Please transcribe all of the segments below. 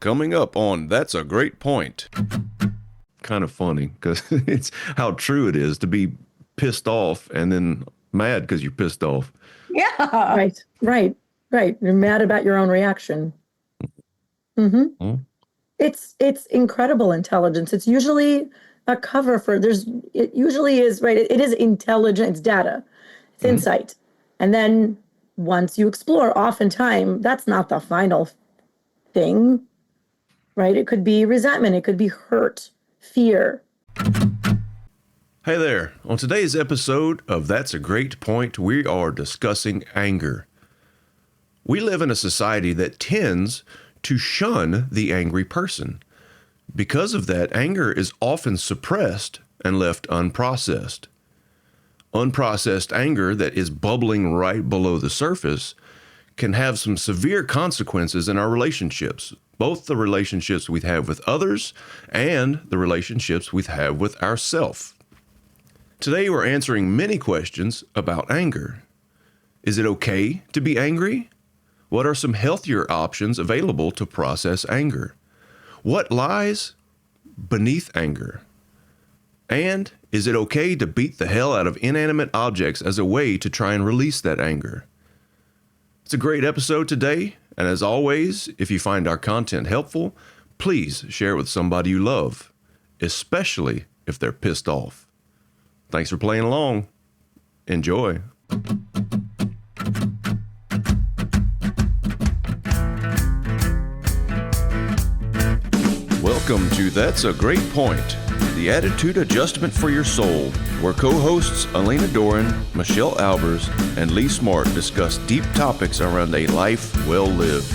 coming up on That's a Great Point. Kind of funny because it's how true it is to be pissed off and then mad because you're pissed off. Yeah. Right. You're mad about your own reaction. Mm-hmm. It's incredible intelligence. It's usually a cover for it usually is, right? It is intelligence, it's data, it's insight. And then once you explore, oftentimes that's not the final thing, right? It could be resentment, it could be hurt, fear. Hey there. On today's episode of That's a Great Point, we are discussing anger. We live in a society that tends to shun the angry person. Because of that, anger is often suppressed and left unprocessed. Unprocessed anger that is bubbling right below the surface can have some severe consequences in our relationships, both the relationships we have with others and the relationships we have with ourselves. Today, we're answering many questions about anger. Is it okay to be angry? What are some healthier options available to process anger? What lies beneath anger? And is it okay to beat the hell out of inanimate objects as a way to try and release that anger? It's a great episode today, and as always, if you find our content helpful, please share it with somebody you love, especially if they're pissed off. Thanks for playing along. Enjoy. Welcome to That's a Great Point, the attitude adjustment for your soul, where co-hosts Alina Doran, Michelle Albers, and Lee Smart discuss deep topics around a life well lived.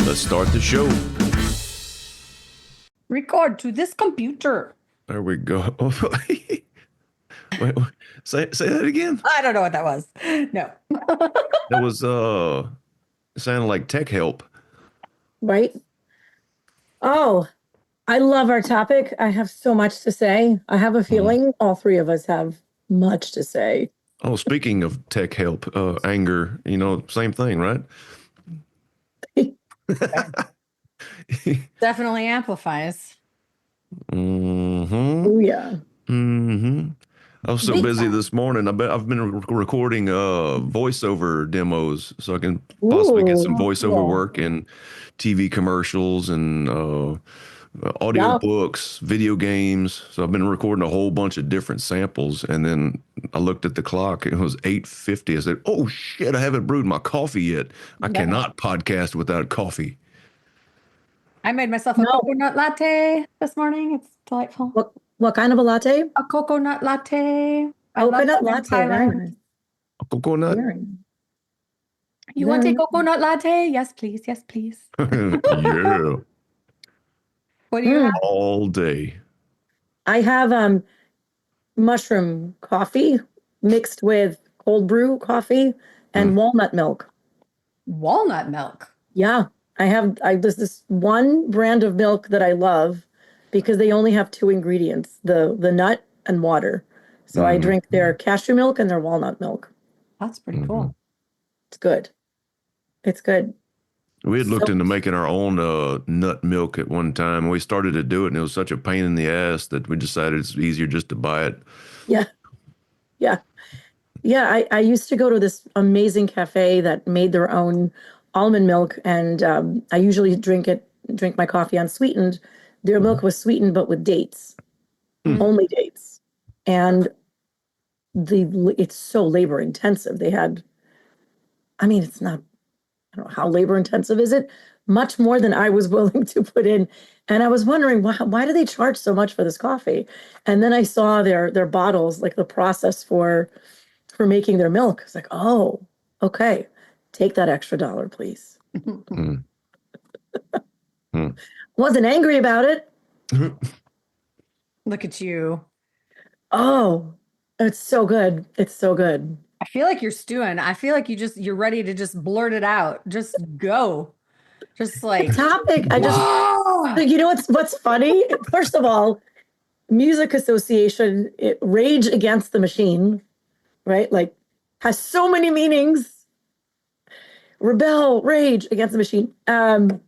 Let's start the show. Record to this computer. There we go. Wait, say that again. I don't know what that was. No. That was it sounded like tech help. Right? Oh, I love our topic. I have so much to say. I have a feeling all three of us have much to say. Oh, speaking of tech help, anger, same thing, right? Definitely amplifies. Mm-hmm. Oh, yeah. Mm-hmm. I was so busy this morning. I've been recording voiceover demos so I can possibly get some voiceover work in TV commercials and audio books, video games. So I've been recording a whole bunch of different samples. And then I looked at the clock. It was 8:50. I said, oh, shit, I haven't brewed my coffee yet. I cannot podcast without coffee. I made myself a coconut latte this morning. It's delightful. What kind of a latte? A coconut latte. Coconut latte. Very nice. A coconut? You want a coconut latte? Yes, please. Yes, please. Yeah. What do you have? All day. I have mushroom coffee mixed with cold brew coffee and walnut milk. Walnut milk? Yeah. There's this one brand of milk that I love because they only have two ingredients, the nut and water. So I drink their cashew milk and their walnut milk. That's pretty cool. It's good. It's good. We had looked into making our own nut milk at one time. We started to do it, and it was such a pain in the ass that we decided it's easier just to buy it. Yeah. I used to go to this amazing cafe that made their own almond milk, and I usually drink my coffee unsweetened. Their milk was sweetened, but with dates, only dates, and it's so labor intensive. It's not. I don't know how labor intensive is it? Much more than I was willing to put in. And I was wondering, why do they charge so much for this coffee? And then I saw their bottles, like the process for making their milk. It's like, oh, okay. Take that extra $1, please. Wasn't angry about it. Look at you. Oh, it's so good. It's so good. I feel like you're stewing. I feel like you're ready to just blurt it out. Just go. Just like topic. What's funny? First of all, music association, Rage Against the Machine, right? Like has so many meanings. Rebel, rage against the machine. And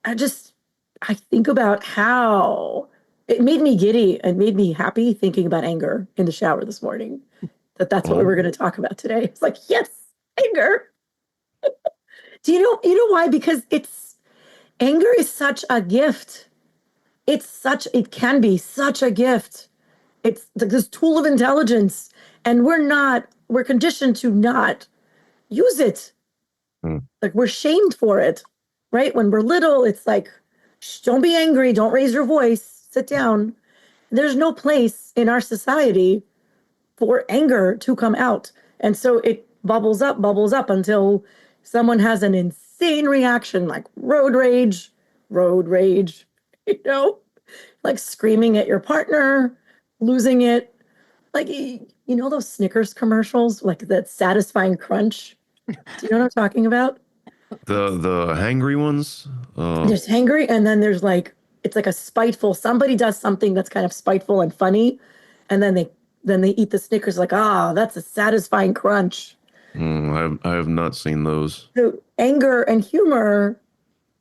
I just, I think about how it made me giddy and made me happy thinking about anger in the shower this morning. That's what we were going to talk about today. It's like, yes, anger. You know why? Because anger is such a gift. It can be such a gift. It's like this tool of intelligence, and we're conditioned to not use it. Like we're shamed for it, right? When we're little, it's like, shh, don't be angry, don't raise your voice, sit down. There's no place in our society for anger to come out. And so it bubbles up until someone has an insane reaction like road rage, you know, like screaming at your partner, losing it. Like, you know, those Snickers commercials, like that satisfying crunch. Do you know what I'm talking about? The hangry ones. There's hangry, and then there's like, it's like a spiteful, somebody does something that's kind of spiteful and funny, and then they eat the Snickers like, ah, that's a satisfying crunch. I have not seen those. So anger and humor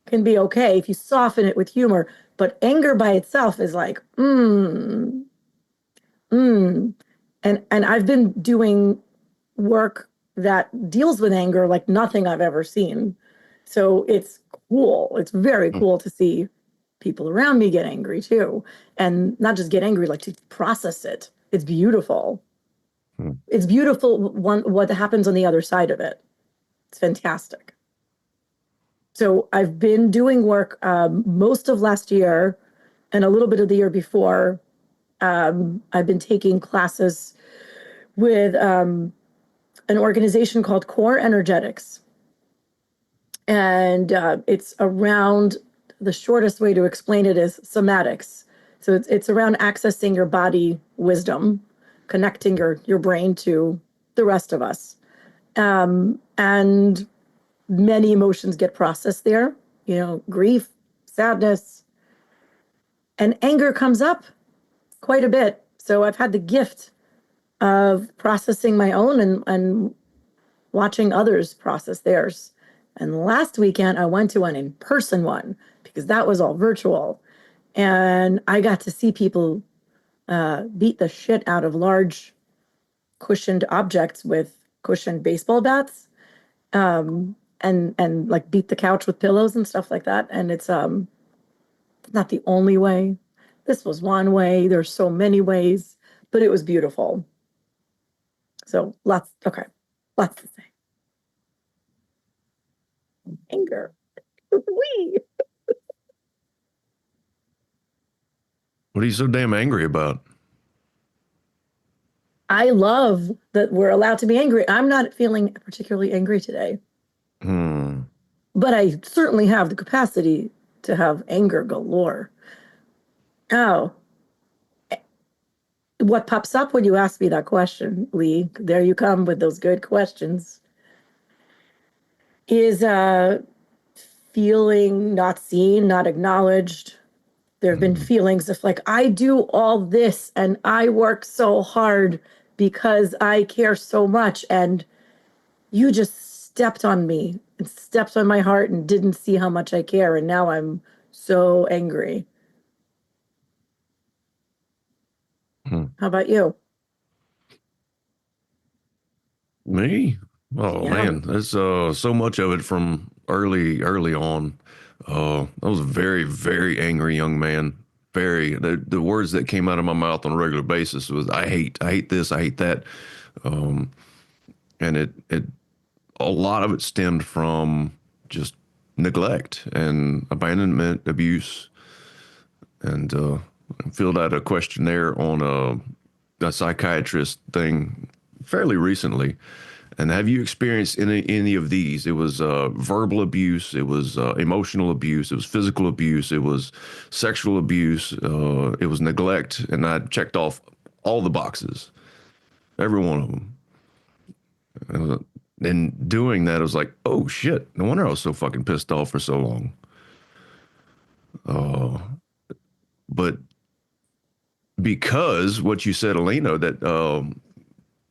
can be okay if you soften it with humor, but anger by itself is like, mm. And I've been doing work that deals with anger like nothing I've ever seen. So it's cool. It's very cool to see people around me get angry too. And not just get angry, like to process it. It's beautiful. It's beautiful what happens on the other side of it. It's fantastic. So I've been doing work most of last year and a little bit of the year before. I've been taking classes with an organization called Core Energetics. And it's around, the shortest way to explain it is somatics. So it's around accessing your body wisdom, connecting your brain to the rest of us. And many emotions get processed there, you know, grief, sadness, and anger comes up quite a bit. So I've had the gift of processing my own and watching others process theirs. And last weekend, I went to an in-person one because that was all virtual. And I got to see people beat the shit out of large cushioned objects with cushioned baseball bats, and like beat the couch with pillows and stuff like that. And it's not the only way. This was one way. There's so many ways, but it was beautiful. So lots to say. Anger. Wee. What are you so damn angry about? I love that we're allowed to be angry. I'm not feeling particularly angry today, but I certainly have the capacity to have anger galore. Oh, what pops up when you ask me that question, Lee? There you come with those good questions. Is feeling not seen, not acknowledged. There have been feelings of like, I do all this and I work so hard because I care so much, and you just stepped on me and stepped on my heart and didn't see how much I care, and now I'm so angry. How about you? Me? Oh Yeah. man, there's so much of it from early on. I was a very, very angry young man. Very, the words that came out of my mouth on a regular basis was I hate this, I hate that. And it a lot of it stemmed from just neglect and abandonment, abuse. And I filled out a questionnaire on a psychiatrist thing fairly recently. And have you experienced any of these? It was verbal abuse, it was emotional abuse, it was physical abuse, it was sexual abuse, it was neglect, and I checked off all the boxes, every one of them. And doing that, I was like, oh shit, no wonder I was so fucking pissed off for so long. But because what you said, Alina, that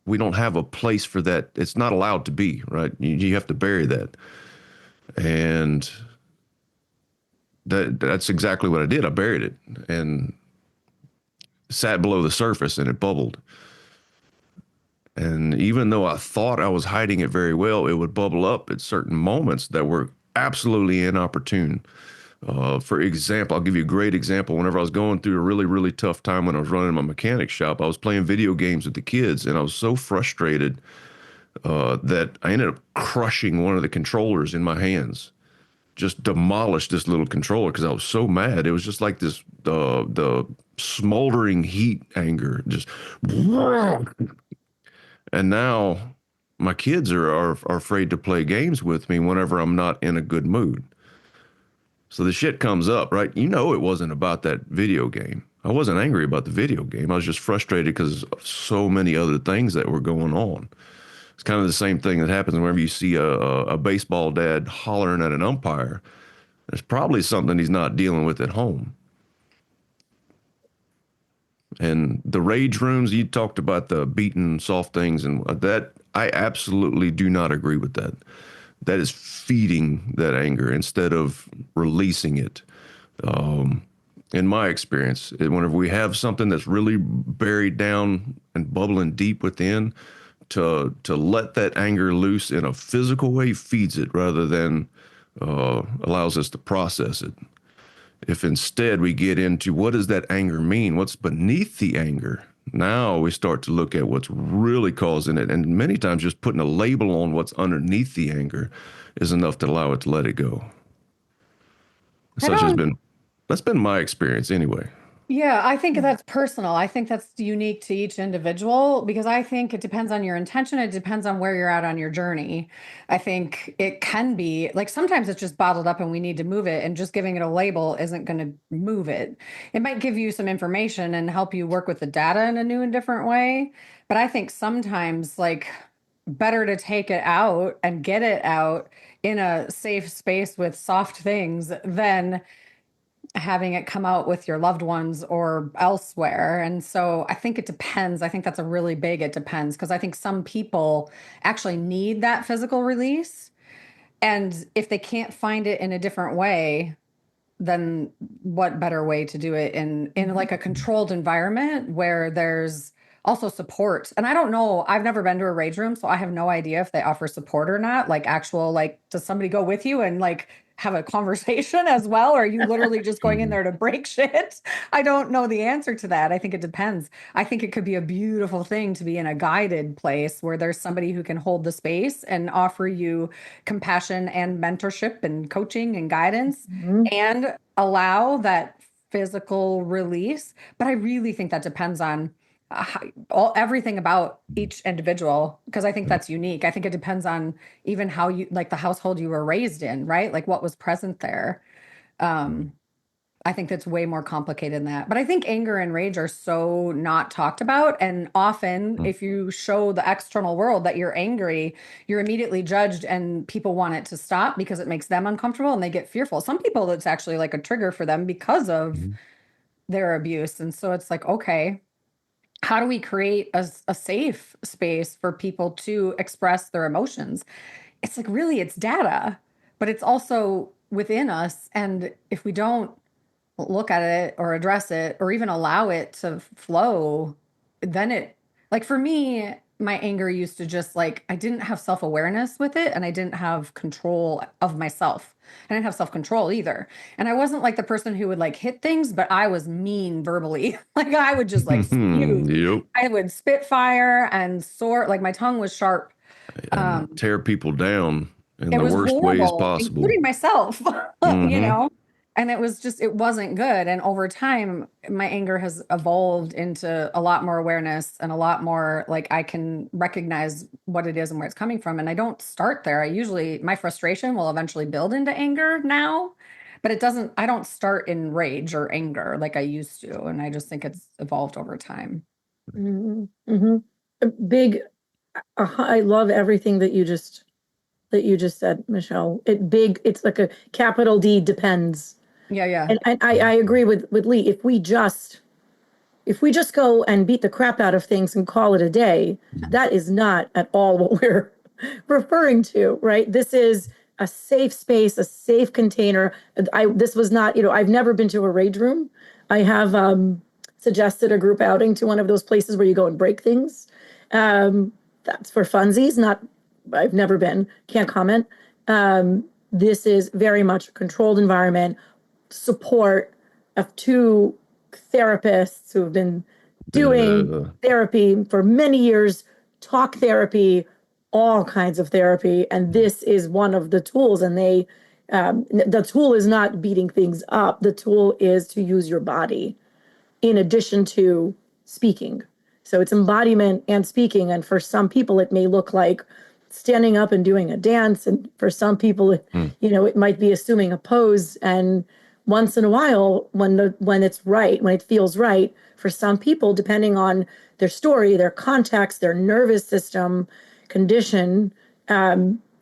we don't have a place for that. It's not allowed to be, right? You have to bury that. And that's exactly what I did. I buried it and sat below the surface, and it bubbled. And even though I thought I was hiding it very well, it would bubble up at certain moments that were absolutely inopportune. For example, I'll give you a great example. Whenever I was going through a really, really tough time when I was running my mechanic shop, I was playing video games with the kids, and I was so frustrated that I ended up crushing one of the controllers in my hands. Just demolished this little controller because I was so mad. It was just like this the smoldering heat anger, just. And now my kids are afraid to play games with me whenever I'm not in a good mood. So the shit comes up, right? You know, it wasn't about that video game. I wasn't angry about the video game. I was just frustrated because of so many other things that were going on. It's kind of the same thing that happens whenever you see a baseball dad hollering at an umpire. There's probably something he's not dealing with at home. And the rage rooms, you talked about the beaten soft things, and that I absolutely do not agree with that. That is feeding that anger instead of releasing it. In my experience, whenever we have something that's really buried down and bubbling deep within, to let that anger loose in a physical way feeds it rather than allows us to process it. If instead we get into what does that anger mean? What's beneath the anger? Now we start to look at what's really causing it. And many times just putting a label on what's underneath the anger is enough to allow it to let it go. That's been my experience anyway. Yeah, I think that's personal. I think that's unique to each individual because I think it depends on your intention. It depends on where you're at on your journey. I think it can be like sometimes it's just bottled up and we need to move it, and just giving it a label isn't going to move it. It might give you some information and help you work with the data in a new and different way. But I think sometimes like better to take it out and get it out in a safe space with soft things than having it come out with your loved ones or elsewhere. And so I think it depends. I think that's a really big it depends because I think some people actually need that physical release. And if they can't find it in a different way, then what better way to do it in like a controlled environment where there's also support. And I don't know, I've never been to a rage room, so I have no idea if they offer support or not. Like actual, like, does somebody go with you and like have a conversation as well? Or are you literally just going in there to break shit? I don't know the answer to that. I think it depends. I think it could be a beautiful thing to be in a guided place where there's somebody who can hold the space and offer you compassion and mentorship and coaching and guidance and allow that physical release. But I really think that depends on everything about each individual because I think that's unique. I think it depends on even how you like the household you were raised in, right? Like what was present there. I think that's way more complicated than that. But I think anger and rage are so not talked about. And often, if you show the external world that you're angry, you're immediately judged and people want it to stop because it makes them uncomfortable and they get fearful. Some people, it's actually like a trigger for them because of their abuse. And so it's like, okay, how do we create a safe space for people to express their emotions? It's like really it's data, but it's also within us. And if we don't look at it or address it or even allow it to flow, then it, like for me, my anger used to just like, I didn't have self-awareness with it and I didn't have control of myself. I didn't have self-control either. And I wasn't like the person who would like hit things, but I was mean verbally. Like I would just like spew. Yep. I would spit fire and sort, like my tongue was sharp. And tear people down in It the was worst ways horrible, possible. including myself, you Hmm. know? And it was just, it wasn't good. And over time, my anger has evolved into a lot more awareness and a lot more like I can recognize what it is and where it's coming from. And I don't start there. I usually, my frustration will eventually build into anger now, but it doesn't, I don't start in rage or anger like I used to. And I just think it's evolved over time. Big, I love everything that you just said, Michelle. It's like a capital D depends. Yeah, yeah. And I agree with Lee. If we just go and beat the crap out of things and call it a day, that is not at all what we're referring to, right? This is a safe space, a safe container. This was not, I've never been to a rage room. I have suggested a group outing to one of those places where you go and break things. That's for funsies, not, I've never been, can't comment. This is very much a controlled environment, support of two therapists who have been doing therapy for many years, talk therapy, all kinds of therapy. And this is one of the tools. And the tool is not beating things up. The tool is to use your body in addition to speaking. So it's embodiment and speaking. And for some people, it may look like standing up and doing a dance. And for some people, it might be assuming a pose. And once in a while, when it's right, when it feels right, for some people, depending on their story, their context, their nervous system condition,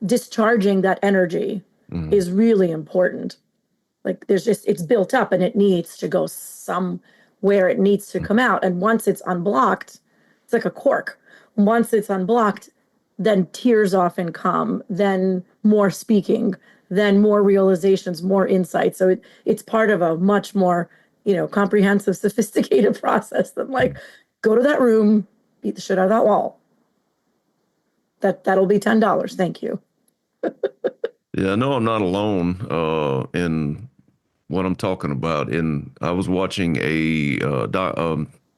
discharging that energy is really important. Like it's built up and it needs to go somewhere, it needs to come out. And once it's unblocked, it's like a cork. Once it's unblocked, then tears often come, then more speaking, then more realizations, more insights. So it's part of a much more, comprehensive, sophisticated process than like, go to that room, beat the shit out of that wall. That'll be $10. Thank you. Yeah, I know I'm not alone in what I'm talking about. I was watching a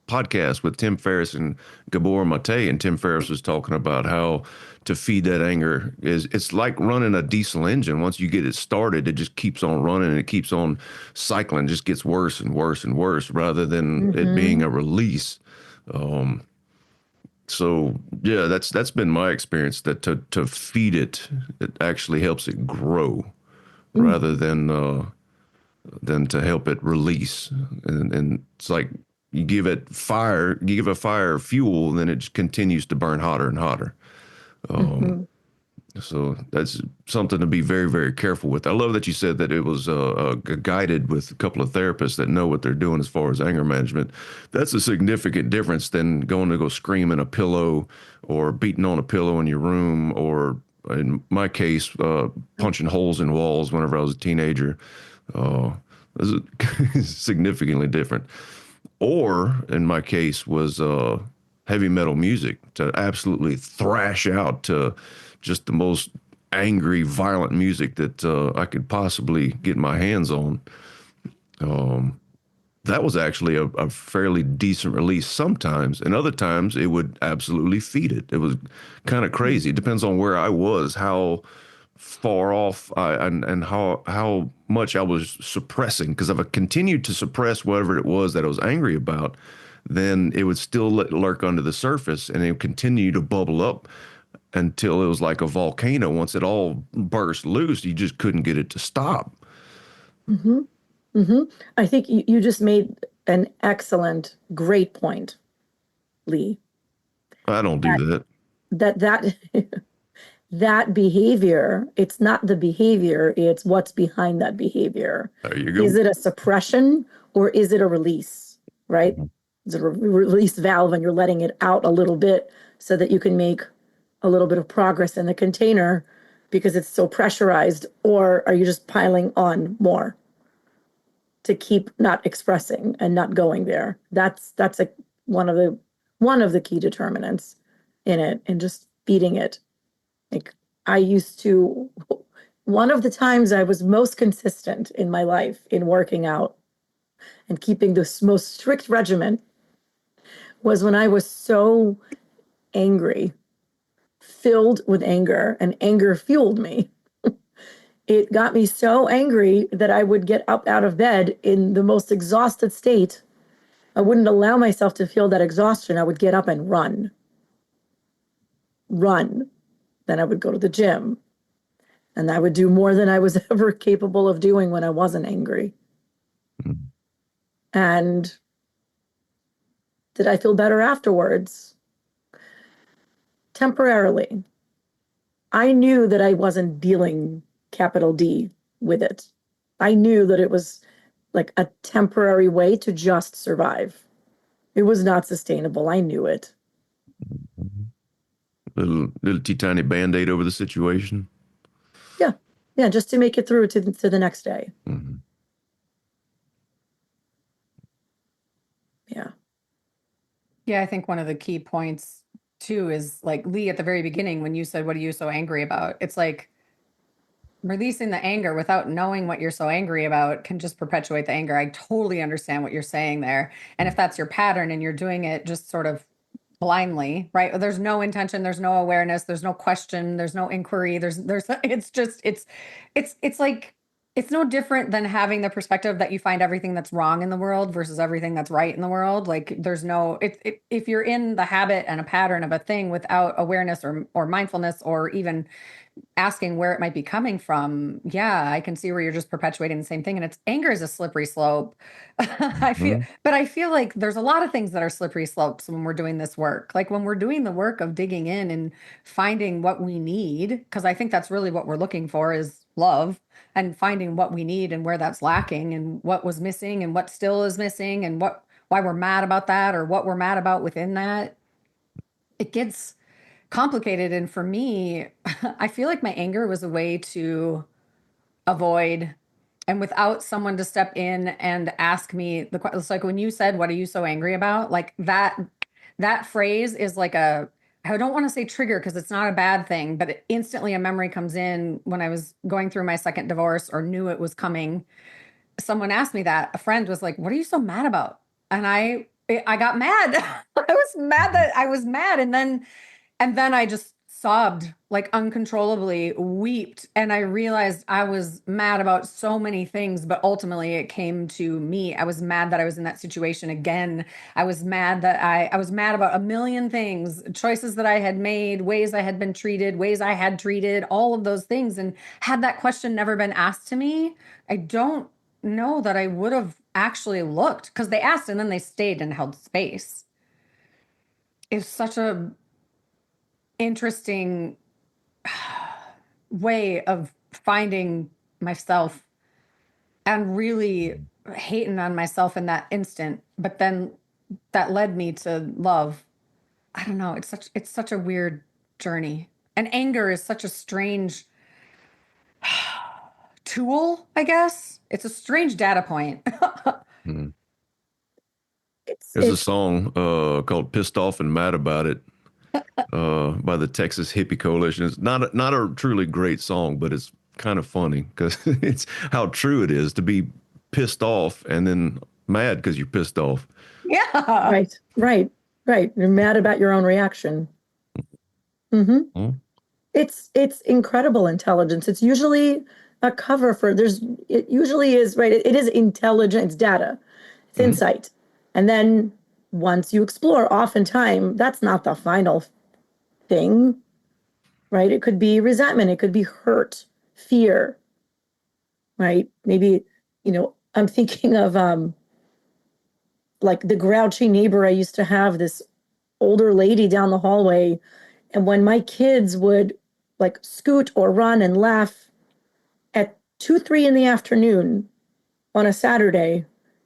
podcast with Tim Ferriss and Gabor Mate, and Tim Ferriss was talking about how to feed that anger it's like running a diesel engine. Once you get it started, it just keeps on running and it keeps on cycling, just gets worse and worse and worse rather than it being a release. So yeah, that's been my experience, that to feed it actually helps it grow rather than to help it release. And it's like you give a fire fuel, then it just continues to burn hotter and hotter. So that's something to be very, very careful with. I love that you said that it was guided with a couple of therapists that know what they're doing as far as anger management. That's a significant difference than going to go scream in a pillow or beating on a pillow in your room, or in my case, punching holes in walls whenever I was a teenager. This is significantly different. Or in my case was heavy metal music, to absolutely thrash out to just the most angry, violent music that I could possibly get my hands on. That was actually a fairly decent release sometimes, and other times it would absolutely feed it. It was kind of crazy. It depends on where I was, how far off and how much I was suppressing. Because if I continued to suppress whatever it was that I was angry about, then it would still lurk under the surface and it would continue to bubble up until it was like a volcano. Once it all burst loose, you just couldn't get it to stop. I think you just made an excellent, great point, Lee. I don't do that. That behavior, it's not the behavior, it's what's behind that behavior. There you go. Is it a suppression or is it a release, right? Is it a release valve and you're letting it out a little bit so that you can make a little bit of progress in the container because it's so pressurized? Or are you just piling on more to keep not expressing and not going there? That's one of the key determinants in it, and just feeding it. Like one of the times I was most consistent in my life in working out and keeping this most strict regimen was when I was so angry, filled with anger, and anger fueled me. It got me so angry that I would get up out of bed in the most exhausted state. I wouldn't allow myself to feel that exhaustion. I would get up and run. Then I would go to the gym, and I would do more than I was ever capable of doing when I wasn't angry. And did I feel better afterwards? Temporarily. I knew that I wasn't dealing, capital D, with it. I knew that it was like a temporary way to just survive. It was not sustainable. I knew it. Little teeny tiny Band-Aid over the situation. Yeah, just to make it through to the next day. Mm-hmm. Yeah. Yeah, I think one of the key points too is like Lee at the very beginning when you said, "What are you so angry about?" It's like releasing the anger without knowing what you're so angry about can just perpetuate the anger. I totally understand what you're saying there. And if that's your pattern and you're doing it just sort of blindly, right? There's no intention, there's no awareness, there's no question, there's no inquiry, there's it's just it's like it's no different than having the perspective that you find everything that's wrong in the world versus everything that's right in the world. Like there's no if you're in the habit and a pattern of a thing without awareness or mindfulness or even asking where it might be coming from, yeah, I can see where you're just perpetuating the same thing. And it's anger is a slippery slope. I feel like there's a lot of things that are slippery slopes when we're doing this work. Like when we're doing the work of digging in and finding what we need, because I think that's really what we're looking for is love and finding what we need and where that's lacking and what was missing and what still is missing and why we're mad about that or what we're mad about within that. It gets complicated. And for me, I feel like my anger was a way to avoid and without someone to step in and ask me it's like when you said, "What are you so angry about?" Like that phrase is like I don't want to say trigger because it's not a bad thing, but instantly a memory comes in when I was going through my second divorce or knew it was coming. Someone asked me that. A friend was like, "What are you so mad about?" And I got mad. I was mad that I was mad. And then I just sobbed like uncontrollably, wept. And I realized I was mad about so many things, but ultimately it came to me. I was mad that I was in that situation again. I was mad that I was mad about a million things, choices that I had made, ways I had been treated, ways I had treated, all of those things. And had that question never been asked to me, I don't know that I would have actually looked because they asked and then they stayed and held space. It's such a interesting way of finding myself and really hating on myself in that instant. But then that led me to love. I don't know. It's such a weird journey. And anger is such a strange tool, I guess. It's a strange data point. Mm-hmm. It's There's a it's song called "Pissed Off and Mad About It" by the Texas Hippie Coalition. It's not a truly great song, but it's kind of funny because it's how true it is to be pissed off and then mad because you're pissed off. Yeah. right. You're mad about your own reaction. Mm-hmm. Mm-hmm. It's incredible intelligence. It's usually a cover for it usually is, right? It is intelligent, it's data, it's insight. And then once you explore, oftentimes that's not the final thing, right? It could be resentment, it could be hurt, fear, right? Maybe, I'm thinking of like the grouchy neighbor I used to have, this older lady down the hallway. And when my kids would like scoot or run and laugh at 2, 3 in the afternoon on a Saturday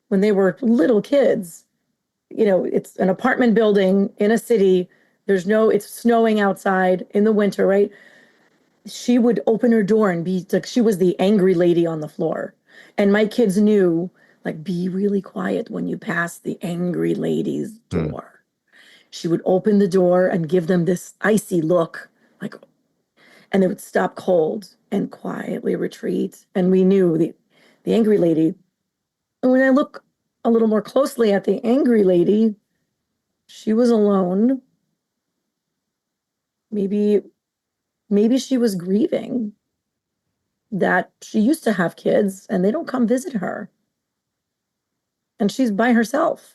when they were little kids, it's an apartment building in a city. It's snowing outside in the winter, right? She would open her door and be like, she was the angry lady on the floor. And my kids knew, like, be really quiet when you pass the angry lady's door. She would open the door and give them this icy look, like, and they would stop cold and quietly retreat. And we knew the angry lady. And when I look a little more closely at the angry lady, she was alone. Maybe she was grieving that she used to have kids and they don't come visit her. And she's by herself.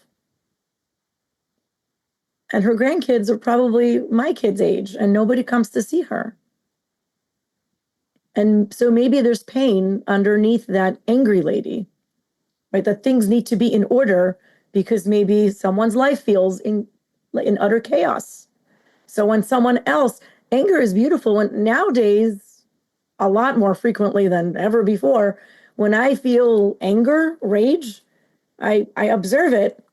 And her grandkids are probably my kids' age and nobody comes to see her. And so maybe there's pain underneath that angry lady, right? That things need to be in order because maybe someone's life feels in utter chaos. So when someone else, anger is beautiful. And nowadays, a lot more frequently than ever before, when I feel anger, rage, I observe it.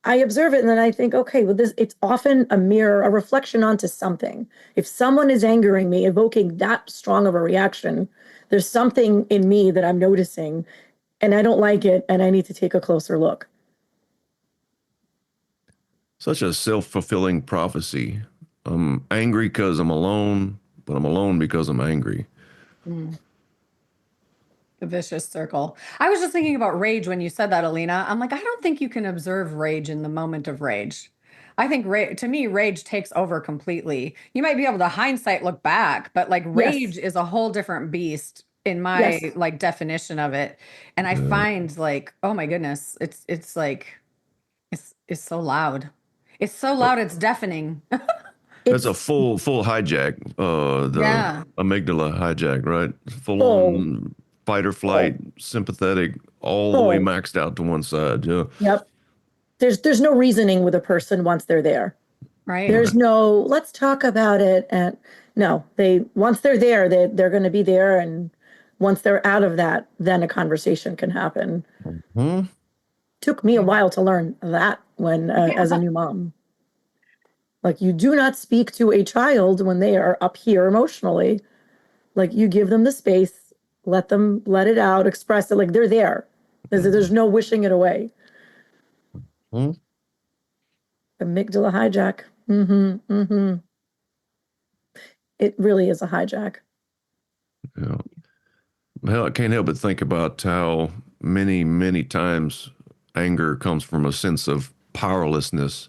I observe it and then I think, okay, well, it's often a mirror, a reflection onto something. If someone is angering me, evoking that strong of a reaction, there's something in me that I'm noticing and I don't like it and I need to take a closer look. Such a self-fulfilling prophecy. I'm angry because I'm alone, but I'm alone because I'm angry. Mm. The vicious circle. I was just thinking about rage when you said that, Alina. I'm like, I don't think you can observe rage in the moment of rage. I think to me, rage takes over completely. You might be able to hindsight look back, but like Yes. rage is a whole different beast in my Yes. like definition of it. And I Yeah. find like, oh my goodness, it's like it's so loud. It's so loud, it's deafening. That's a It's full hijack. The Yeah, amygdala hijack, right? Full full, on fight or flight, full, sympathetic, all the way full. maxed out to one side. Yeah. Yep. There's no reasoning with a person once they're there. right. There's Right. no, let's talk about it. And no, once they're there, they're going to be there. And once they're out of that, then a conversation can happen. Hmm. Took me a while to learn that when, as a new mom. Like, you do not speak to a child when they are up here emotionally. Like, you give them the space, let them let it out, express it. Like, they're there. There's no wishing it away. Hmm. Amygdala hijack. Mm-hmm. Mm-hmm. It really is a hijack. Yeah. Hell, I can't help but think about how many times anger comes from a sense of powerlessness.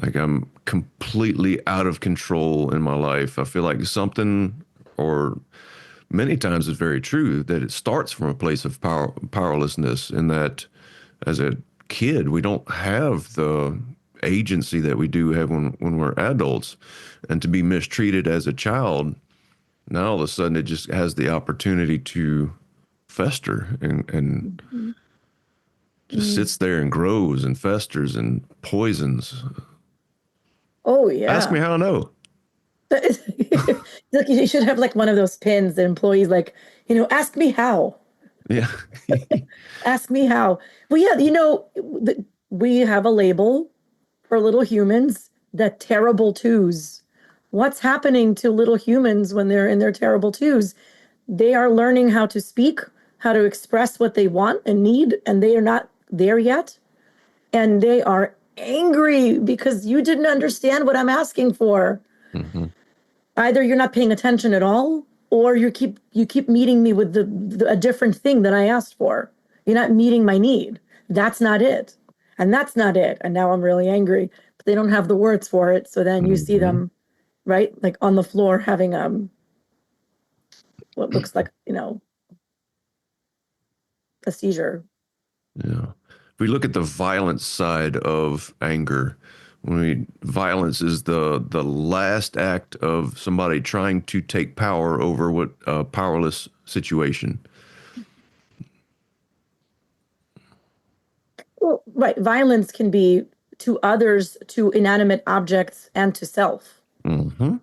Like I'm completely out of control in my life. I feel like something, or many times it's very true that it starts from a place of powerlessness, in that as a kid, we don't have the agency that we do have when we're adults. And to be mistreated as a child, now all of a sudden it just has the opportunity to fester and Mm-hmm. just sits there and grows and festers and poisons. Oh, Ask me yeah. how I know. Like, you should have like one of those pins that employees like, ask me how. Yeah. Ask me how. Well, yeah, we have a label for little humans, the terrible twos. What's happening to little humans when they're in their terrible twos? They are learning how to speak, how to express what they want and need, and they are not there yet. And they are angry because you didn't understand what I'm asking for. Hmm. Either you're not paying attention at all, or you keep meeting me with a different thing than I asked for. You're not meeting my need. That's not it. And that's not it. And now I'm really angry, but they don't have the words for it. So then you see Hmm. them, right? Like on the floor having what looks like, a seizure. Yeah. If we look at the violent side of anger, violence is the last act of somebody trying to take power over what a powerless situation. Well, right. Violence can be to others, to inanimate objects, and to self, Hmm.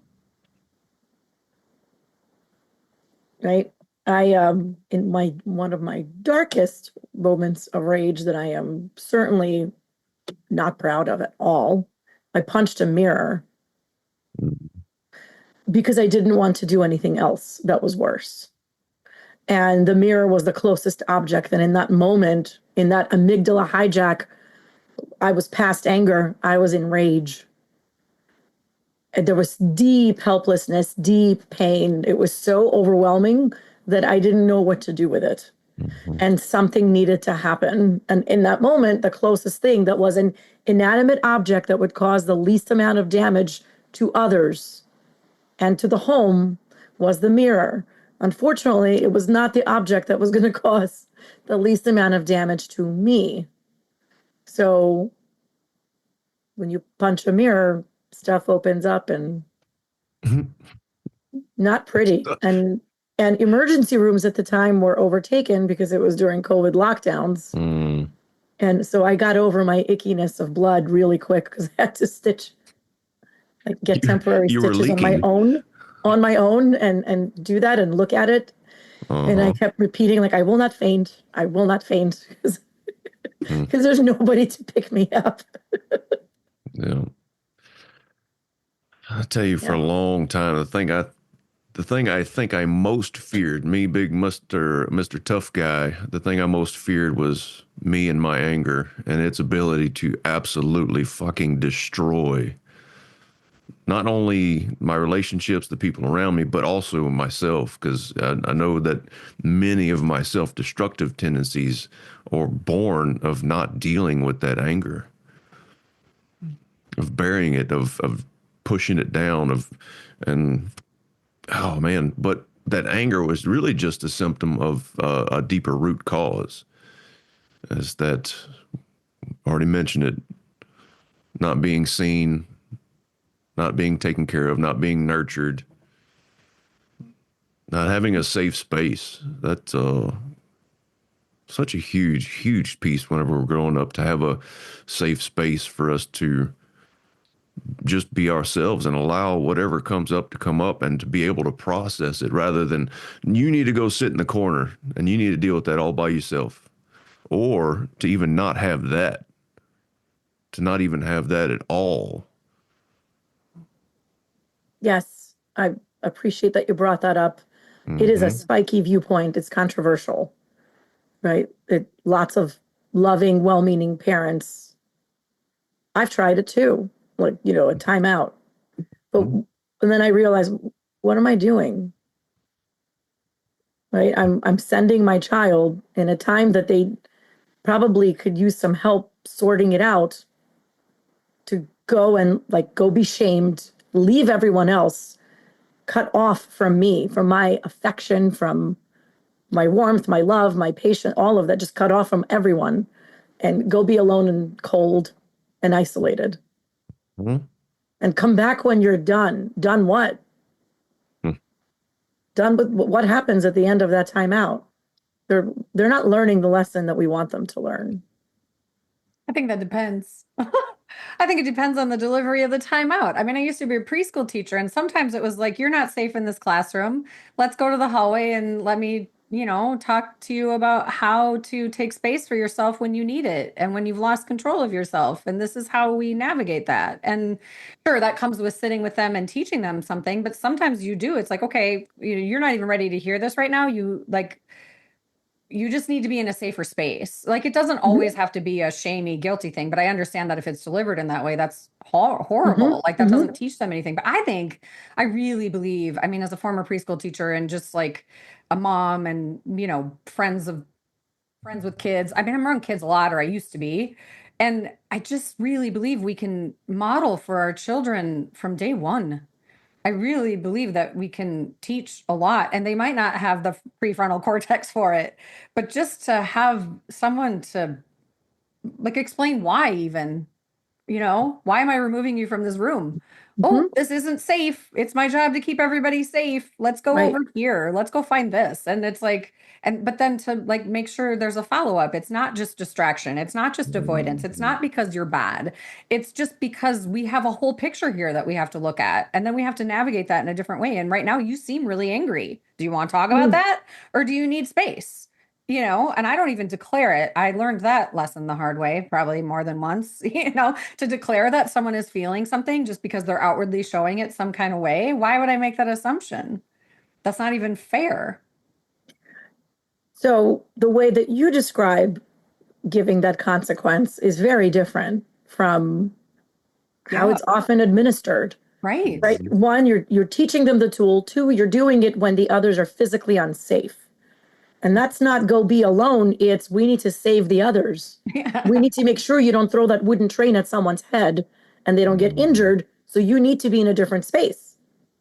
right? I in my one of my darkest moments of rage that I am certainly not proud of at all, I punched a mirror because I didn't want to do anything else that was worse. And the mirror was the closest object. And in that moment, in that amygdala hijack, I was past anger. I was in rage. And there was deep helplessness, deep pain. It was so overwhelming that I didn't know what to do with it. Hmm. And something needed to happen. And in that moment, the closest thing that was an inanimate object that would cause the least amount of damage to others and to the home was the mirror. Unfortunately, it was not the object that was going to cause the least amount of damage to me. So when you punch a mirror, stuff opens up and not pretty. And emergency rooms at the time were overtaken because it was during COVID lockdowns. Mm. And so I got over my ickiness of blood really quick because I had to get You, temporary you were stitches leaking. on my own and do that and look at it. And I Uh-huh. kept repeating, like, I will not faint. I will not faint because Mm. there's nobody to pick me up. I tell you, for Yeah. a long time, the thing I think I most feared, me, big Mister Tough Guy, the thing I most feared was me and my anger and its ability to absolutely fucking destroy not only my relationships, the people around me, but also myself. Because I know that many of my self-destructive tendencies are born of not dealing with that anger, of burying it, of pushing it down, and oh man, but that anger was really just a symptom of a deeper root cause. As that already mentioned it, not being seen, not being taken care of, not being nurtured, not having a safe space. That's such a huge piece whenever we're growing up, to have a safe space for us to just be ourselves and allow whatever comes up to come up, and to be able to process it, rather than you need to go sit in the corner and you need to deal with that all by yourself, or to even not have that, to not even have that at all. Yes, I appreciate that you brought that up. It is a Hmm. spiky viewpoint. It's controversial, right? Lots of loving, well-meaning parents. I've tried it too, like, a timeout. But and then I realized, what am I doing? Right? I'm sending my child in a time that they probably could use some help sorting it out, to go and like go be shamed, leave everyone else, cut off from me, from my affection, from my warmth, my love, my patience, all of that, just cut off from everyone, and go be alone and cold and isolated. Hmm. And come back when you're done. Done what? Done with what happens at the end of that timeout? They're not learning the lesson that we want them to learn. I think that depends. I think it depends on the delivery of the timeout. I mean, I used to be a preschool teacher, and sometimes it was like, you're not safe in this classroom. Let's go to the hallway and let me, talk to you about how to take space for yourself when you need it and when you've lost control of yourself. And this is how we navigate that. And sure, that comes with sitting with them and teaching them something, but sometimes you do. It's like, okay, you're not even ready to hear this right now. You just need to be in a safer space. Like, it doesn't always have to be a shamey, guilty thing, but I understand that if it's delivered in that way, that's Mm-hmm. horrible. Like, that Mm-hmm. doesn't teach them anything. But I really believe, I mean, as a former preschool teacher and just like a mom and, friends with kids. I mean, I'm around kids a lot, or I used to be. And I just really believe we can model for our children from day one. I really believe that we can teach a lot, and they might not have the prefrontal cortex for it, but just to have someone to like explain why, even, why am I removing you from this room? Mm-hmm. Oh, this isn't safe. It's my job to keep everybody safe. Let's go Right. over here. Let's go find this. And it's like, but then to like make sure there's a follow up. It's not just distraction. It's not just avoidance. It's not because you're bad. It's just because we have a whole picture here that we have to look at. And then we have to navigate that in a different way. And right now you seem really angry. Do you want to talk about Mm. that? Or do you need space? And I don't even declare it. I learned that lesson the hard way, probably more than once, to declare that someone is feeling something just because they're outwardly showing it some kind of way. Why would I make that assumption? That's not even fair. So the way that you describe giving that consequence is very different from how Yeah, it's often administered. right. Right? One, you're teaching them the tool. Two, you're doing it when the others are physically unsafe. And that's not go be alone. It's we need to save the others. We Yeah. need to make sure you don't throw that wooden train at someone's head and they don't get injured. So you need to be in a different space.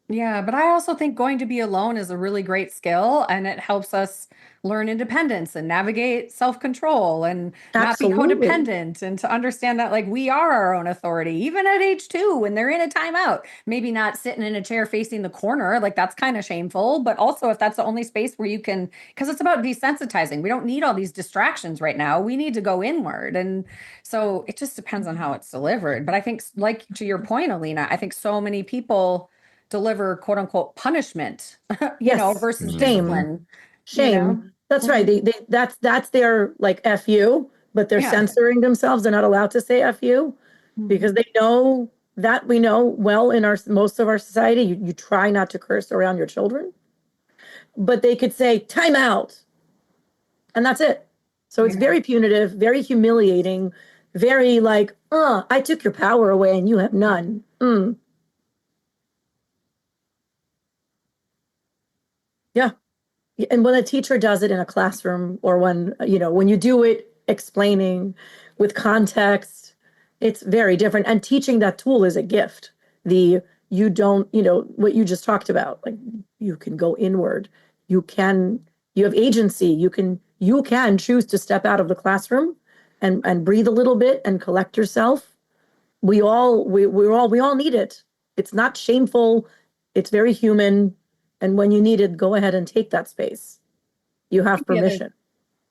Yeah, but I also think going to be alone is a really great skill, and it helps us learn independence and navigate self-control and not be Absolutely. codependent, and to understand that like we are our own authority, even at age 2 when they're in a timeout. Maybe not sitting in a chair facing the corner, like that's kind of shameful, but also if that's the only space where you can, because it's about desensitizing. We don't need all these distractions right now. We need to go inward. And so it just depends on how it's delivered. But I think, like to your point, Alina, I think so many people deliver quote unquote punishment, Yes. versus Mhm. Shame. discipline, you know? Shame. That's right. Mhm. That's their like F you, but they're Yeah. censoring themselves. They're not allowed to say F you because Mhm. they know That we know well in our most of our society. You try not to curse around your children, but they could say time out, and that's it. So it's very punitive, very humiliating, very like, I took your power away and you have none. Yeah. And when a teacher does it in a classroom, or when you do it explaining with context, it's very different. And teaching that tool is a gift. You don't, what you just talked about, like you can go inward. You have agency. You can choose to step out of the classroom and breathe a little bit and collect yourself. We all need it. It's not shameful. It's very human. And when you need it, go ahead and take that space. You have permission.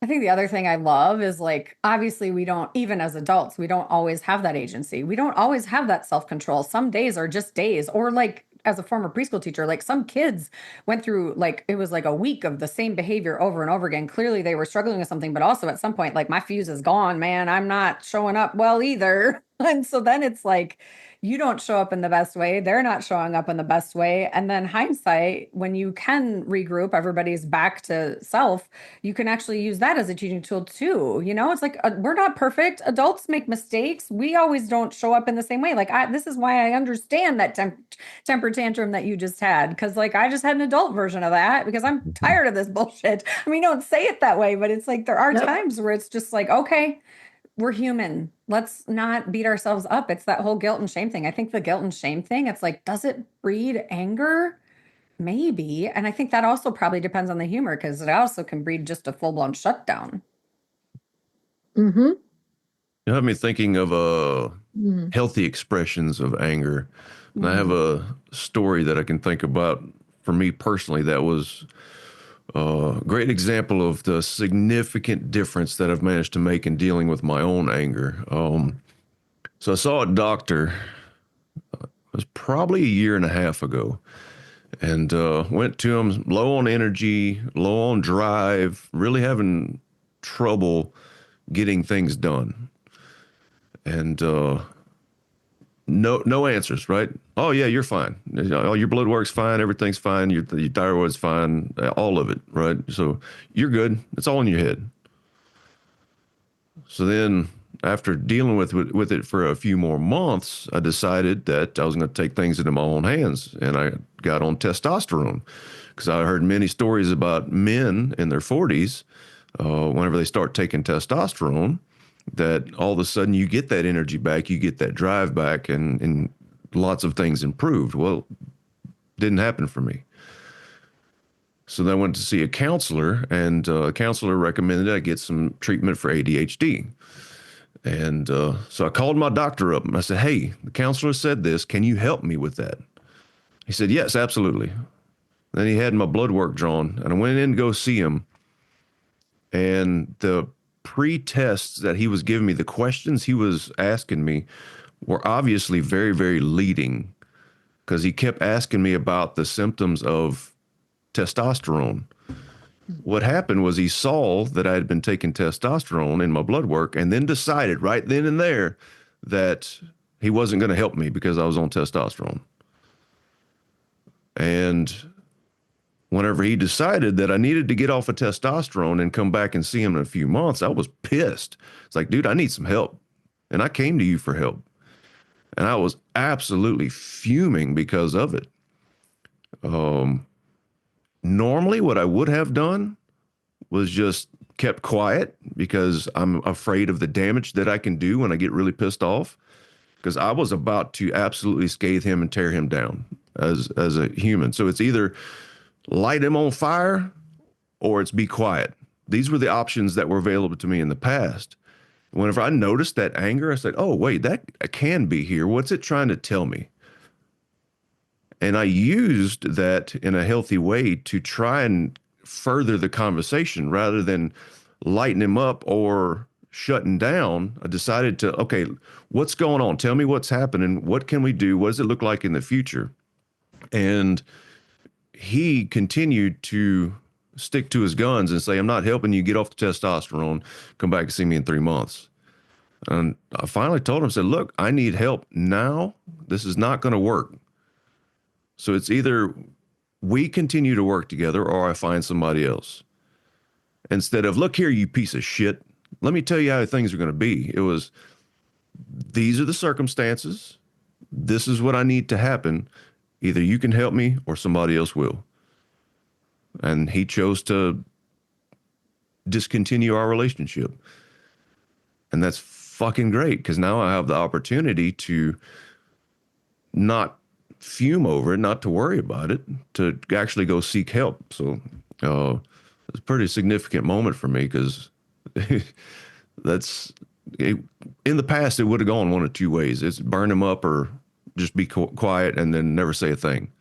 I think the other thing I love is like, obviously, we don't, even as adults, we don't always have that agency. We don't always have that self-control. Some days are just days, or like, as a former preschool teacher, like some kids went through like, it was like a week of the same behavior over and over again. Clearly they were struggling with something, but also at some point, like my fuse is gone, man. I'm not showing up well either. And so then it's like, you don't show up in the best way. They're not showing up in the best way. And then hindsight, when you can regroup, everybody's back to self, you can actually use that as a teaching tool too. It's like we're not perfect. Adults make mistakes. We always don't show up in the same way. Like this is why I understand that temper tantrum that you just had, because like I just had an adult version of that because I'm tired of this bullshit. I mean, don't say it that way, but it's like there are times where it's just like, okay, we're human. Let's not beat ourselves up. It's that whole guilt and shame thing. I think the guilt and shame thing, it's like, does it breed anger? Maybe. And I think that also probably depends on the humor, because it also can breed just a full-blown shutdown. Mm-hmm. You have me thinking of healthy expressions of anger. And I have a story that I can think about for me personally that was a great example of the significant difference that I've managed to make in dealing with my own anger. So I saw a doctor, it was probably a year and a half ago, and went to him low on energy, low on drive, really having trouble getting things done. And no answers, right? Oh yeah, you're fine. Oh, your blood work's fine. Everything's fine. Your thyroid's fine. All of it, right? So you're good. It's all in your head. So then, after dealing with it for a few more months, I decided that I was going to take things into my own hands, and I got on testosterone because I heard many stories about men in their 40s, whenever they start taking testosterone, that all of a sudden you get that energy back, you get that drive back, and lots of things improved. Well, didn't happen for me. So then I went to see a counselor, and a counselor recommended I get some treatment for ADHD. And so I called my doctor up and I said, hey, the counselor said this. Can you help me with that? He said, yes, absolutely. Then he had my blood work drawn, and I went in to go see him. And the pre-tests that he was giving me, the questions he was asking me were obviously very, very leading, because he kept asking me about the symptoms of testosterone. What happened was he saw that I had been taking testosterone in my blood work, and then decided right then and there that he wasn't going to help me because I was on testosterone. And whenever he decided that I needed to get off of testosterone and come back and see him in a few months, I was pissed. It's like, dude, I need some help. And I came to you for help. And I was absolutely fuming because of it. Normally, what I would have done was just kept quiet, because I'm afraid of the damage that I can do when I get really pissed off, because I was about to absolutely scathe him and tear him down as a human. So it's either light him on fire or it's be quiet. These were the options that were available to me in the past. Whenever I noticed that anger, I said, oh, wait, that can be here. What's it trying to tell me? And I used that in a healthy way to try and further the conversation rather than lighten him up or shutting down. I decided to, okay, what's going on? Tell me what's happening. What can we do? What does it look like in the future? And he continued to stick to his guns and say, I'm not helping you, get off the testosterone, come back and see me in 3 months. And I finally told him, said, look, I need help now. This is not going to work. So it's either we continue to work together or I find somebody else. Instead of, look here, you piece of shit. Let me tell you how things are going to be. It was, these are the circumstances. This is what I need to happen. Either you can help me or somebody else will. And he chose to discontinue our relationship. And that's fucking great because now I have the opportunity to not fume over it, not to worry about it, to actually go seek help. So it's a pretty significant moment for me because that's in the past, it would have gone one of two ways. It's burn him up or just be quiet and then never say a thing.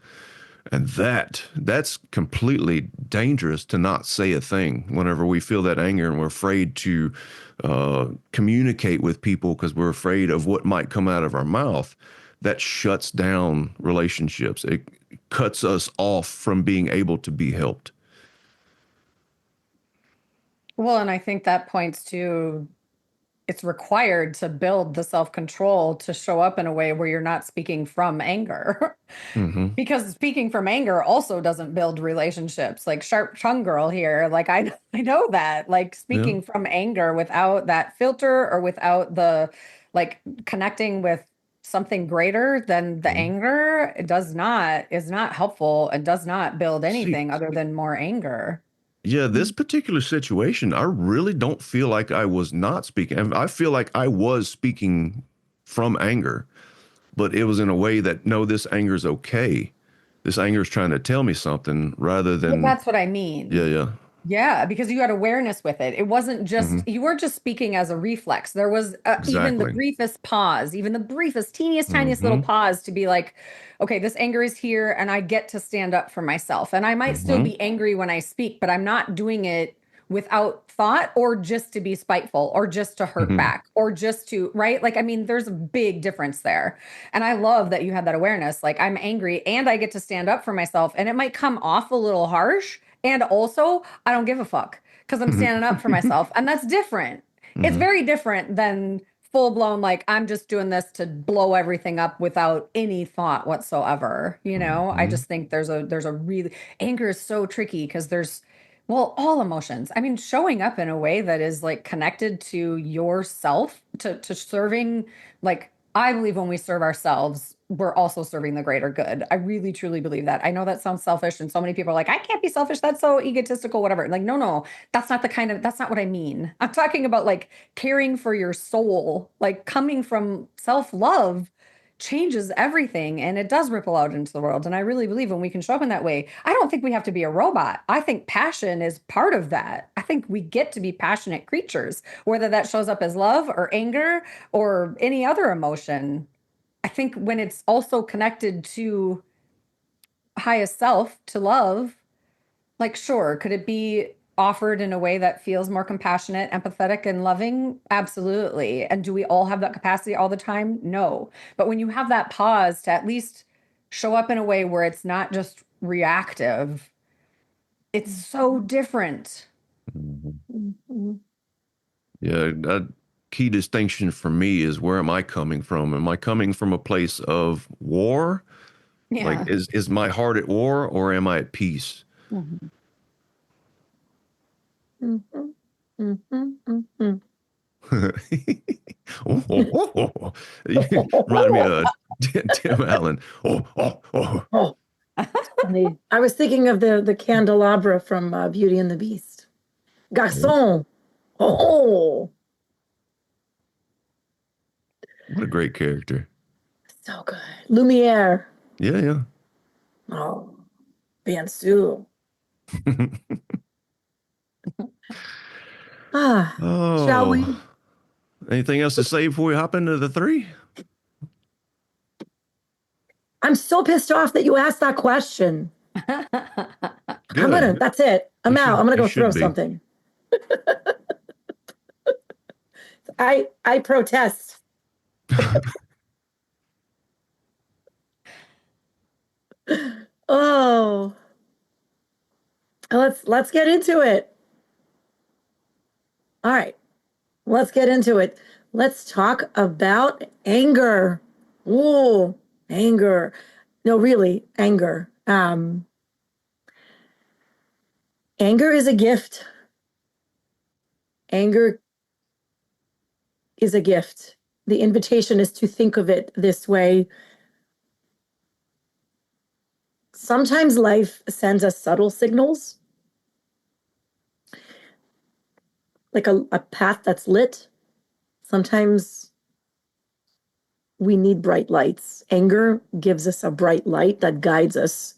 And that's completely dangerous to not say a thing whenever we feel that anger and we're afraid to communicate with people because we're afraid of what might come out of our mouth. That shuts down relationships. It cuts us off from being able to be helped. Well, and I think that points to it's required to build the self-control to show up in a way where you're not speaking from anger. Mm-hmm. Because speaking from anger also doesn't build relationships. Like sharp tongue girl here, like I know that. Like speaking from anger without that filter or without the like connecting with something greater than the anger, it is not helpful and does not build anything other than more anger. Yeah, this particular situation, I really don't feel like I was not speaking. I feel like I was speaking from anger, but it was in a way that, no, this anger is okay. This anger is trying to tell me something rather than. That's what I mean. Yeah. Yeah, because you had awareness with it. It wasn't just, you weren't just speaking as a reflex. There was even the Exactly. briefest pause, even the briefest, teeniest, tiniest little pause to be like, okay, this anger is here and I get to stand up for myself. And I might still be angry when I speak, but I'm not doing it without thought or just to be spiteful or just to hurt back or just to, right? Like, I mean, there's a big difference there. And I love that you had that awareness. Like, I'm angry and I get to stand up for myself. And it might come off a little harsh. And also, I don't give a fuck because I'm standing up for myself. And that's different. It's very different than full blown, like, I'm just doing this to blow everything up without any thought whatsoever. I just think there's a really, anger is so tricky because there's, well, all emotions. I mean, showing up in a way that is like connected to yourself, to serving, like, I believe when we serve ourselves, we're also serving the greater good. I really, truly believe that. I know that sounds selfish, and so many people are like, I can't be selfish. That's so egotistical, whatever. Like, no, that's not that's not what I mean. I'm talking about like caring for your soul, like coming from self-love changes everything and it does ripple out into the world. And I really believe when we can show up in that way, I don't think we have to be a robot. I think passion is part of that. I think we get to be passionate creatures, whether that shows up as love or anger or any other emotion. I think when it's also connected to highest self, to love, like, sure, could it be offered in a way that feels more compassionate, empathetic, and loving? Absolutely. And do we all have that capacity all the time? No. But when you have that pause to at least show up in a way where it's not just reactive, it's so different. Yeah, a key distinction for me is, where am I coming from? Am I coming from a place of war? Yeah. Like, is my heart at war or am I at peace? You remind me of Tim Allen. Oh, funny. I was thinking of the candelabra from Beauty and the Beast. Garçon. Oh, What a great character. so good. Lumiere. Yeah. Oh, bien sûr. Shall we? Anything else to say before we hop into the three? I'm so pissed off that you asked that question. Good. That's it. I'm out. I'm gonna go throw something. I protest. Oh, let's get into it. All right, let's get into it. Let's talk about anger. Oh, anger. No, really, anger. Anger is a gift. Anger is a gift. The invitation is to think of it this way. Sometimes life sends us subtle signals, like a path that's lit. Sometimes we need bright lights. Anger gives us a bright light that guides us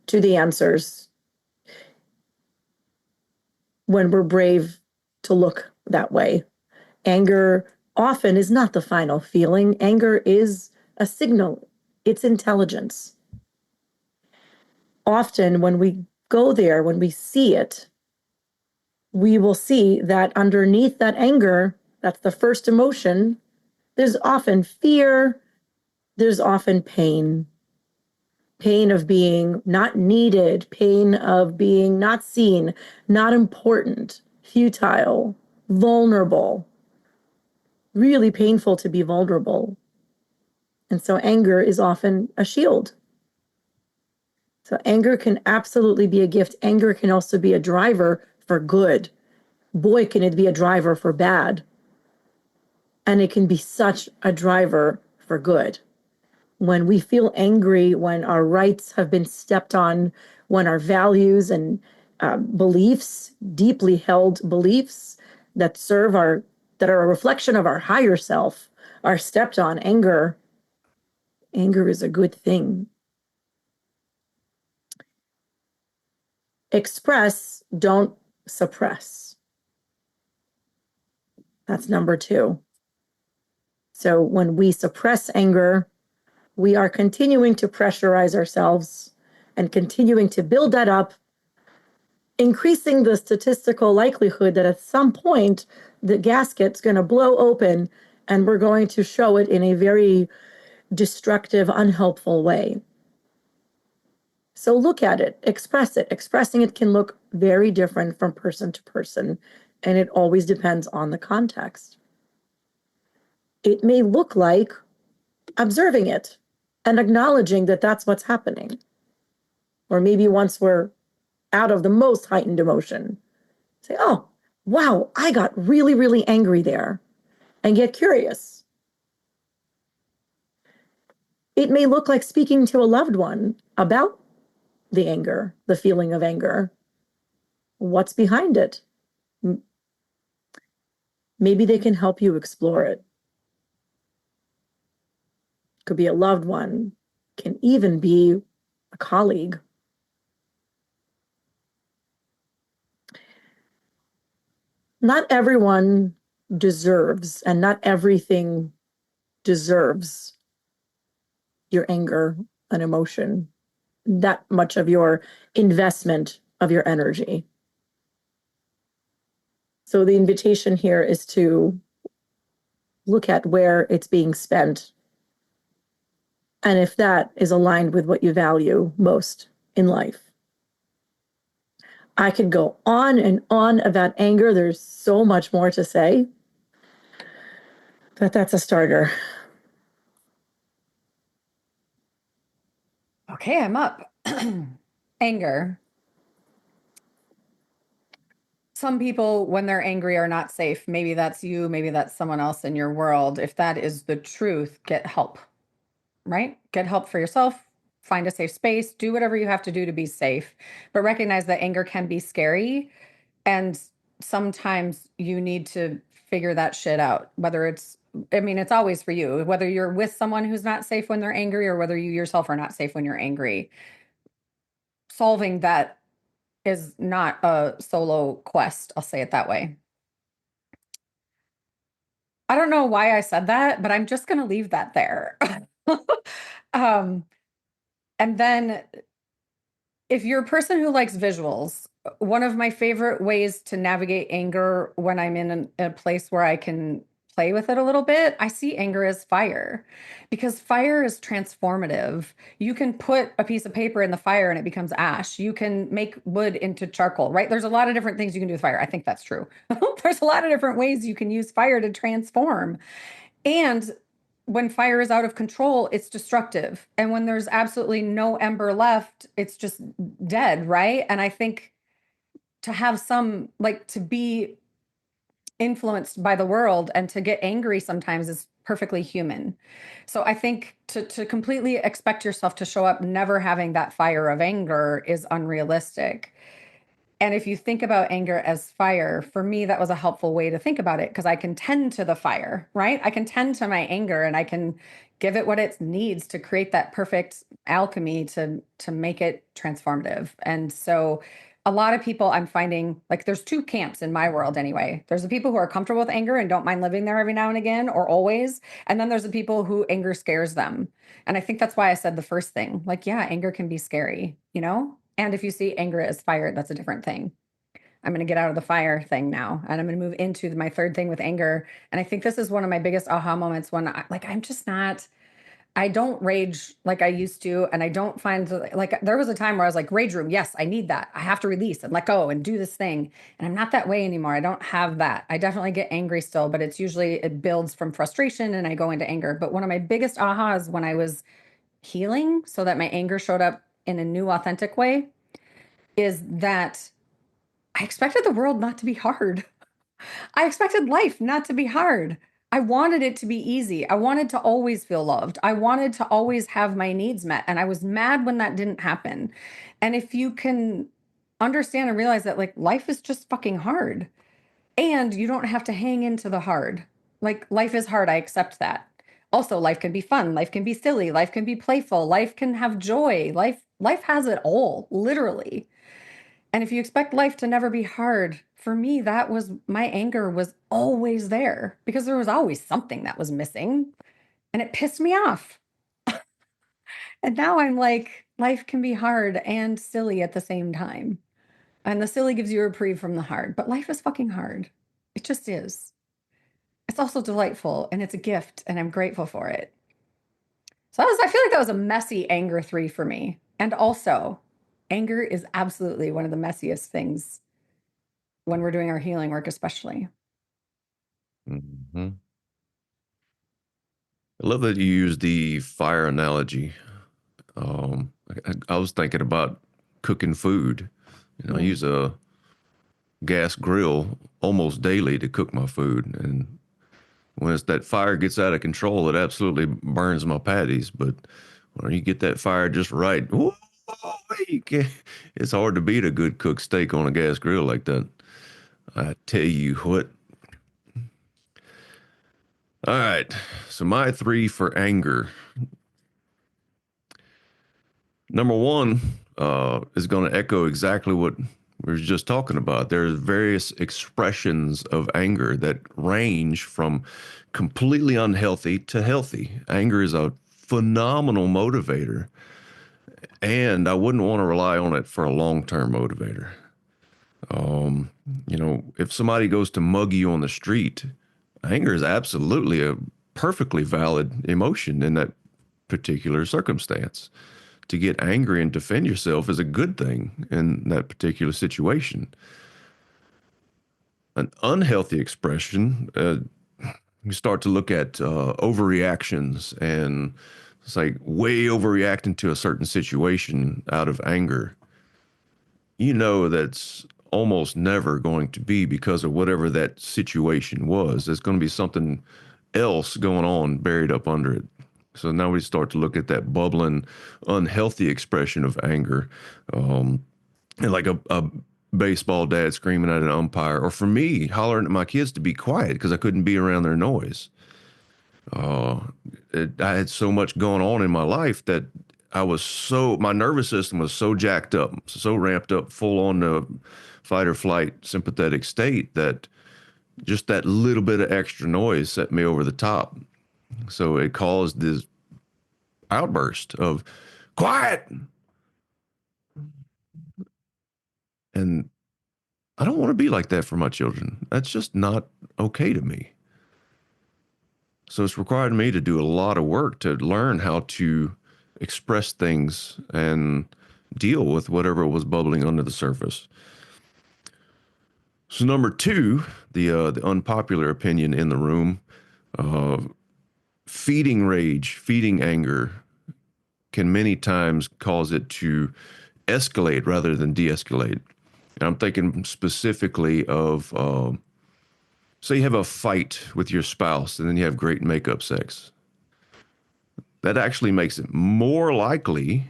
to the answers when we're brave to look that way. Anger often is not the final feeling. Anger is a signal, it's intelligence. Often, when we go there, when we see it, we will see that underneath that anger, that's the first emotion, there's often fear, there's often pain. Pain of being not needed, pain of being not seen, not important, futile, vulnerable. Really painful to be vulnerable. And so anger is often a shield. So anger can absolutely be a gift. Anger can also be a driver for good. Boy, can it be a driver for bad. And it can be such a driver for good. When we feel angry, when our rights have been stepped on, when our values and beliefs, deeply held beliefs that that are a reflection of our higher self, are stepped on, anger is a good thing. Express, don't suppress. That's number 2. So when we suppress anger, we are continuing to pressurize ourselves and continuing to build that up, increasing the statistical likelihood that at some point the gasket's going to blow open and we're going to show it in a very destructive, unhelpful way. So look at it, express it. Expressing it can look very different from person to person, and it always depends on the context. It may look like observing it and acknowledging that that's what's happening. Or maybe once we're out of the most heightened emotion, say, oh, wow, I got really, really angry there, and get curious. It may look like speaking to a loved one about the anger, the feeling of anger. What's behind it? Maybe they can help you explore it. Could be a loved one, can even be a colleague. Not everyone deserves, and not everything deserves your anger and emotion, that much of your investment of your energy. So the invitation here is to look at where it's being spent, and if that is aligned with what you value most in life. I could go on and on about anger. There's so much more to say, but that's a starter. Okay, I'm up. Anger. Some people, when they're angry, are not safe. Maybe that's you, maybe that's someone else in your world. If that is the truth, get help, right? Get help for yourself, find a safe space, do whatever you have to do to be safe. But recognize that anger can be scary. And sometimes you need to figure that shit out, whether it's, I mean, it's always for you, whether you're with someone who's not safe when they're angry or whether you yourself are not safe when you're angry. Solving that is not a solo quest. I'll say it that way. I don't know why I said that, but I'm just going to leave that there. um, and then if you're a person who likes visuals, one of my favorite ways to navigate anger when I'm in a place where I can play with it a little bit, I see anger as fire, because fire is transformative. You can put a piece of paper in the fire and it becomes ash. You can make wood into charcoal, right? There's a lot of different things you can do with fire. I think that's true. There's a lot of different ways you can use fire to transform. And when fire is out of control, it's destructive. And when there's absolutely no ember left, it's just dead, right? And I think to have some, like, to be influenced by the world and to get angry sometimes is perfectly human. So I think to completely expect yourself to show up never having that fire of anger is unrealistic. And if you think about anger as fire, for me, that was a helpful way to think about it, because I can tend to the fire, right? I can tend to my anger and I can give it what it needs to create that perfect alchemy to make it transformative. And so a lot of people I'm finding, like, there's two camps in my world anyway. There's the people who are comfortable with anger and don't mind living there every now and again or always. And then there's the people who anger scares them. And I think that's why I said the first thing, like, yeah, anger can be scary, you know? And if you see anger as fire, that's a different thing. I'm going to get out of the fire thing now, and I'm going to move into my third thing with anger. And I think this is one of my biggest aha moments when I'm just not, I don't rage like I used to. And I don't find, like, there was a time where I was like, rage room. Yes, I need that. I have to release and let go and do this thing. And I'm not that way anymore. I don't have that. I definitely get angry still, but it's usually, it builds from frustration and I go into anger. But one of my biggest ahas when I was healing so that my anger showed up in a new, authentic way is that I expected the world not to be hard. I expected life not to be hard. I wanted it to be easy. I wanted to always feel loved. I wanted to always have my needs met. And I was mad when that didn't happen. And if you can understand and realize that, like, life is just fucking hard and you don't have to hang into the hard. Like, life is hard. I accept that. Also, life can be fun. Life can be silly. Life can be playful. Life can have joy. Life has it all, literally. And if you expect life to never be hard, for me, that was, my anger was always there because there was always something that was missing and it pissed me off. And now I'm like, life can be hard and silly at the same time. And the silly gives you a reprieve from the hard, but life is fucking hard. It just is. It's also delightful and it's a gift and I'm grateful for it. So I feel like that was a messy anger 3 for me. And also, anger is absolutely one of the messiest things when we're doing our healing work, especially. Hmm. I love that you use the fire analogy. I was thinking about cooking food. I use a gas grill almost daily to cook my food, and when that fire gets out of control, it absolutely burns my patties. But when you get that fire just right, whoa, you can't, it's hard to beat a good cooked steak on a gas grill like that. I tell you what. All right, so my 3 for anger. Number 1 is going to echo exactly what we were just talking about. There's various expressions of anger that range from completely unhealthy to healthy. Anger is a phenomenal motivator, and I wouldn't want to rely on it for a long-term motivator. If somebody goes to mug you on the street, anger is absolutely a perfectly valid emotion in that particular circumstance. To get angry and defend yourself is a good thing in that particular situation. An unhealthy expression, you start to look at overreactions, and it's like way overreacting to a certain situation out of anger. That's almost never going to be because of whatever that situation was. There's going to be something else going on buried up under it. So now we start to look at that bubbling, unhealthy expression of anger, and like a baseball dad screaming at an umpire, or for me, hollering at my kids to be quiet because I couldn't be around their noise. I had so much going on in my life that my nervous system was so jacked up, so ramped up, full on the fight or flight sympathetic state that just that little bit of extra noise set me over the top. So it caused this outburst of quiet. And I don't want to be like that for my children. That's just not okay to me. So it's required me to do a lot of work to learn how to express things and deal with whatever was bubbling under the surface. So number two, the unpopular opinion in the room, uh, feeding rage, feeding anger can many times cause it to escalate rather than de-escalate. And I'm thinking specifically of, say you have a fight with your spouse and then you have great makeup sex. That actually makes it more likely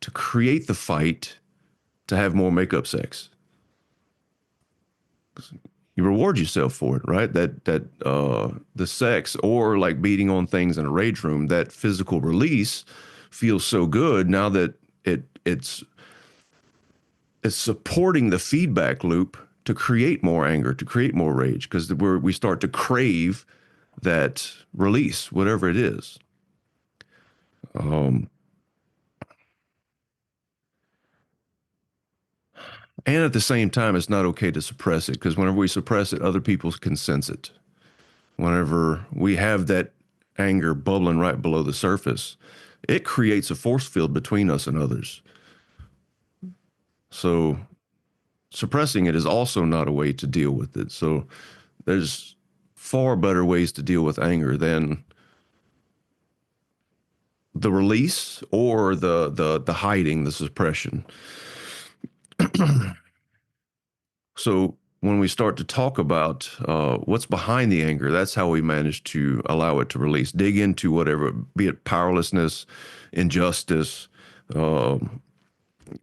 to create the fight to have more makeup sex. You reward yourself for it, right? The sex or like beating on things in a rage room, that physical release feels so good now that it's supporting the feedback loop to create more anger, to create more rage, because we start to crave that release, whatever it is. And at the same time, it's not okay to suppress it, because whenever we suppress it, other people can sense it. Whenever we have that anger bubbling right below the surface, it creates a force field between us and others. So suppressing it is also not a way to deal with it. So there's far better ways to deal with anger than the release or the hiding, the suppression. So when we start to talk about what's behind the anger, that's how we manage to allow it to release. Dig into whatever, be it powerlessness, injustice,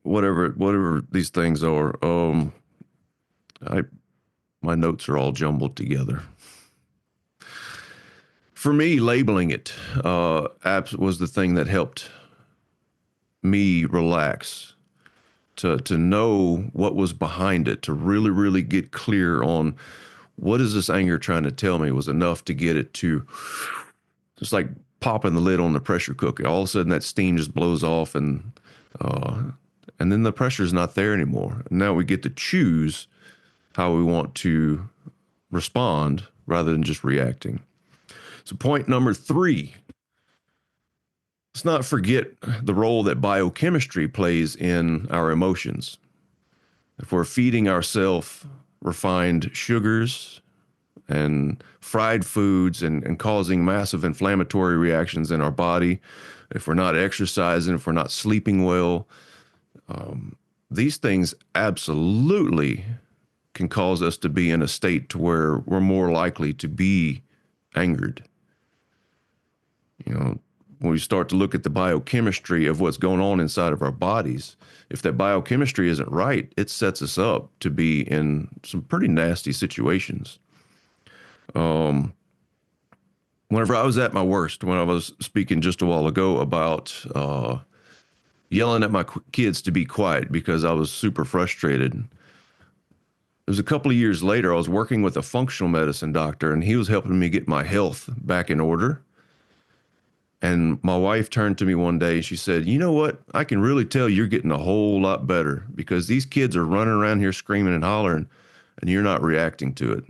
whatever these things are. I my notes are all jumbled together. For me, labeling it was the thing that helped me relax, to know what was behind it, to really get clear on what is this anger trying to tell me, was enough to get it to just like popping the lid on the pressure cooker. All of a sudden that steam just blows off, and then the pressure is not there anymore. Now we get to choose how we want to respond rather than just reacting. So point number three, let's not forget the role that biochemistry plays in our emotions. If we're feeding ourselves refined sugars and fried foods and causing massive inflammatory reactions in our body, if we're not exercising, if we're not sleeping well, these things absolutely can cause us to be in a state to where we're more likely to be angered. You know, when we start to look at the biochemistry of what's going on inside of our bodies, if that biochemistry isn't right, it sets us up to be in some pretty nasty situations. Whenever I was at my worst, when I was speaking just a while ago about yelling at my kids to be quiet because I was super frustrated. It was a couple of years later, I was working with a functional medicine doctor, and he was helping me get my health back in order. And my wife turned to me one day and she said, "You know what? I can really tell you're getting a whole lot better, because these kids are running around here screaming and hollering, and you're not reacting to it.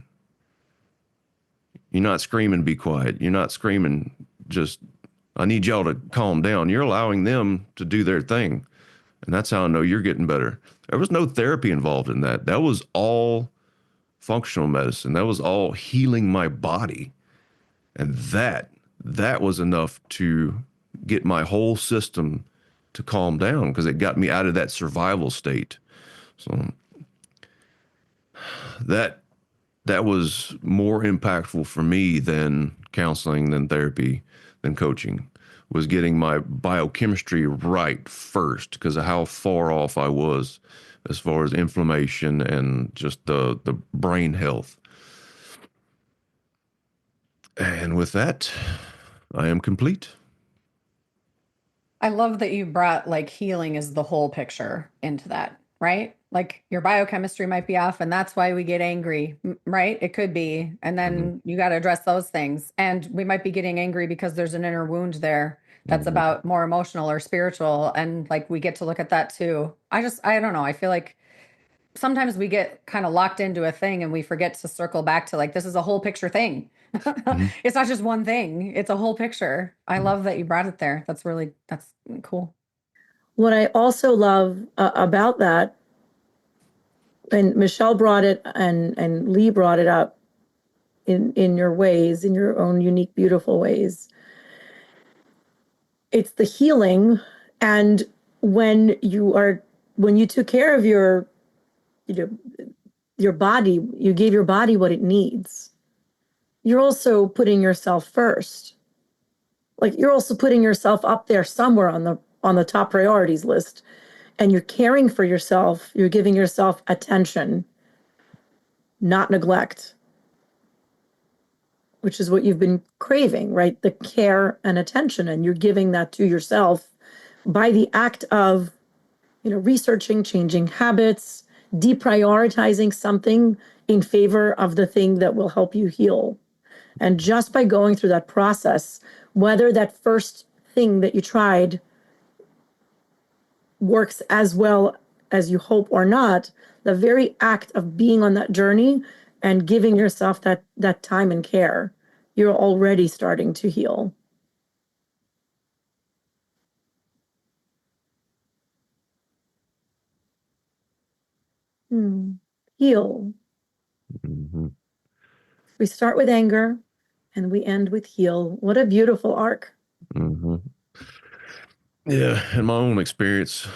You're not screaming, be quiet. You're not screaming, just, I need y'all to calm down. You're allowing them to do their thing. And that's how I know you're getting better." There was no therapy involved in that. That was all functional medicine. That was all healing my body. And that was enough to get my whole system to calm down, because it got me out of that survival state. So that was more impactful for me than counseling, than therapy, than coaching, was getting my biochemistry right first, because of how far off I was as far as inflammation and just the brain health. And with that, I am complete. I love that you brought like healing as the whole picture into that, right? Like your biochemistry might be off and that's why we get angry, right? It could be. And then you got to address those things. And we might be getting angry because there's an inner wound there that's about more emotional or spiritual. And like we get to look at that too. I don't know. I feel like sometimes we get kind of locked into a thing and we forget to circle back to like, this is a whole picture thing. Mhm. It's not just one thing, it's a whole picture. I love that you brought it there. That's cool. What I also love about that, and Michelle brought it and Lee brought it up in your ways, in your own unique, beautiful ways. It's the healing. And when you took care of your, you know, your body, you gave your body what it needs. You're also putting yourself first. Like you're also putting yourself up there somewhere on the top priorities list. And you're caring for yourself, you're giving yourself attention, not neglect, which is what you've been craving, right? The care and attention. And you're giving that to yourself by the act of, researching, changing habits, deprioritizing something in favor of the thing that will help you heal. And just by going through that process, whether that first thing that you tried works as well as you hope or not, the very act of being on that journey and giving yourself that time and care, you're already starting to heal. Heal. Mhm. We start with anger and we end with heal. What a beautiful arc. Mhm. Yeah, in my own experience,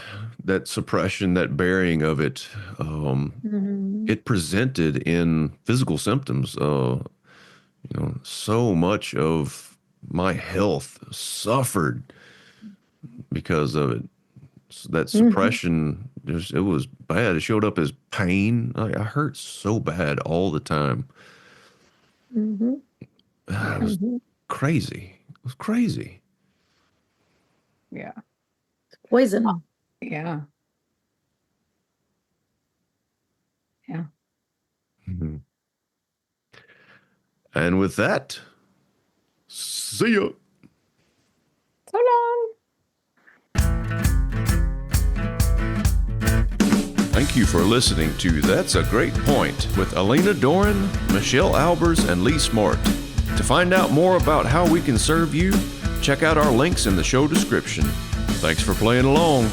that suppression, that burying of it, it presented in physical symptoms. So much of my health suffered because of it. That suppression, it was bad. It showed up as pain. I hurt so bad all the time. It was crazy. It was crazy. Yeah. Poison. Yeah. Yeah. Mhm. And with that, see ya. So long. Thank you for listening to That's a Great Point with Alina Doran, Michelle Albers, and Lee Smart. To find out more about how we can serve you, check out our links in the show description. Thanks for playing along.